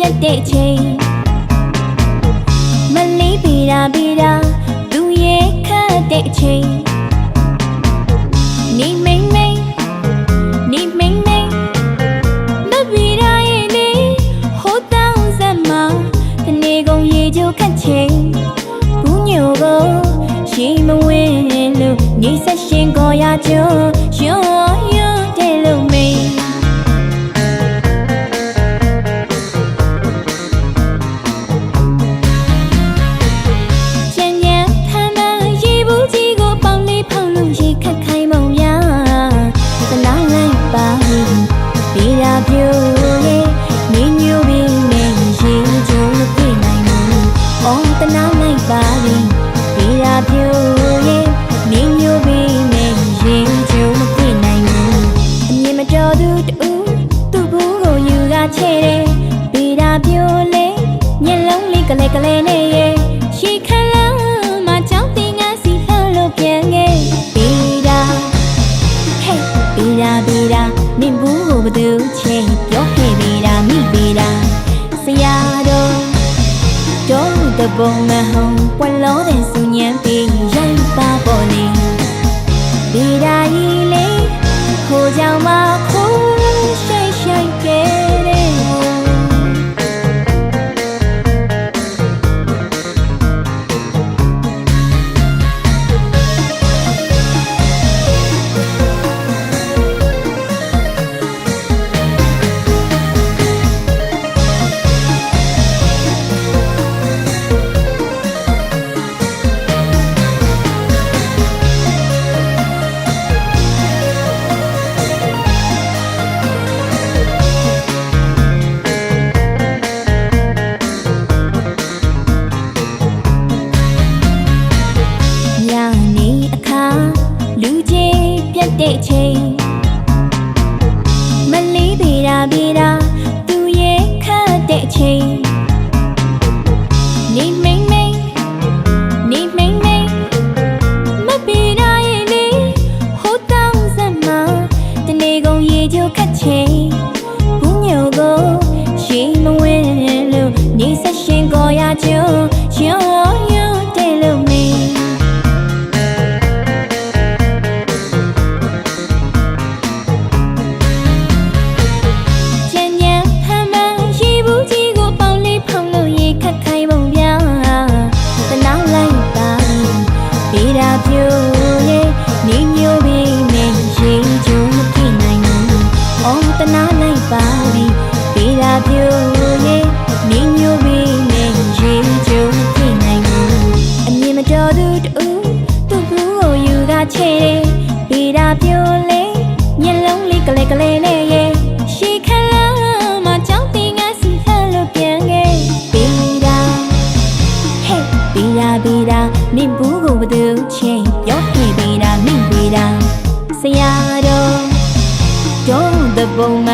တ်တဲ့ချိန်မလေးပေတာသူရဲ့ခတ်တဲ့အချိန်နေမိန်မိန်မပေတာရဲ့လေဟိုတောင်းစမ်းမှာတနေကုန်ရေချိုခတ်ချိန်ဘူးညိုကိုရှိမဝင်လို့နေဆက်ရှင်ကိုရကြရောတဲ့လို့မေးကလေးနဲ့ရဲ့ရှိခလာမကြောက်တင်ငါစီလှလို့ပြန်ခဲ့ပြီးတာဟဲ့ပြီးတာနင်ဘူးကိုဘသူချင်းပြောခဲ့ပြီးတာမိပြီးတာဆရာတော်တပုံမဟုံပွက်လို့တဲ့စူညံပြီးရိုက်ပါပေါ်လေပြီးတာကြီးလေဟိုကြောင့်မခိုးရှိုက်ခဲ့တဲ့တဲ့ချိန်မလေးပေတာသူရဲ့ခတ်တဲ့ချိန်နေမိန်မပေတာရဲ့လေဟိုတောင်းစမ်းမှာတနေကုန်ရေချိုခတ်ချိန်ဘူးညိုကိုရှိမဝင်လို့နေဆက်ရှင်ကိုရကြရောတဲ့လို့မေးတနာလိုက်ပါပြီပေးတာပြိုရဲ့နင်းညိုပြီးနဲ့ရေကျုံပြနိုင်ဘူးအမြင်မတော်သူတူသူ့ဘူးကိုယူကချဲတယ်ပေးတာပြိုလေမျက်လုံးလေးကလေးနဲ့ရဲ့ရှိခလာမကြောက်တင်ငါစီလှလို့ပြန်ခဲ့ပေးတာဟဲ့ပေးတာနင်းဘူးကိုဘသူချင်းပြောခဲ့ပေးတာမိပေးတာဆရာတော်တပုံမ